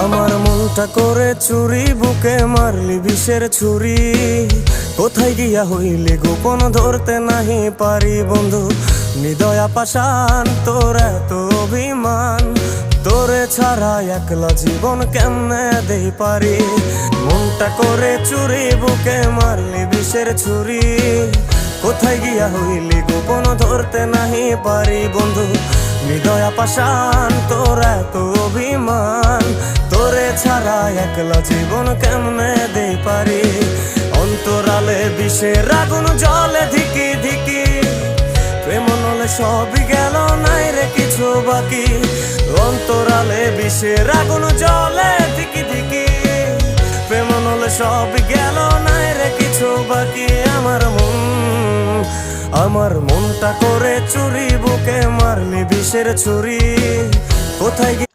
আমার মনটা করে চুরি, বুকে মারলি বিষের ছুরি। কোথায় গিয়া হইলি গোপন ধরতে নাহি পারি বন্ধু। হৃদয়া পাষাণ তোর এত অভিমান, তোরে ছাড়া একলা জীবন কেমনে দেই পারি। মনটা করে চুরি, বুকে মারলি বিষের ছুরি। কোথায় গিয়া হইলি গোপন ধরতে নাহি পারি বন্ধু। হৃদয়া পাষাণ তোর এত অভিমান, তোরে ছাড়া একলা জীবন কেমনে দেই পারি। অন্তরালে বিষের আগুন জ্বলে ধিকি ধিকি, প্রেম নলে সবই গেল নাই রে কিছু বাকি। অন্তরালে বিষের আগুন জ্বলে ধিকি ধিকি, প্রেম নলে সবই গেল নাই রে কিছু বাকি। আমার মনটা করে চুরি, বুকে মারলি বিষের ছুরি। কোথায় গিয়ে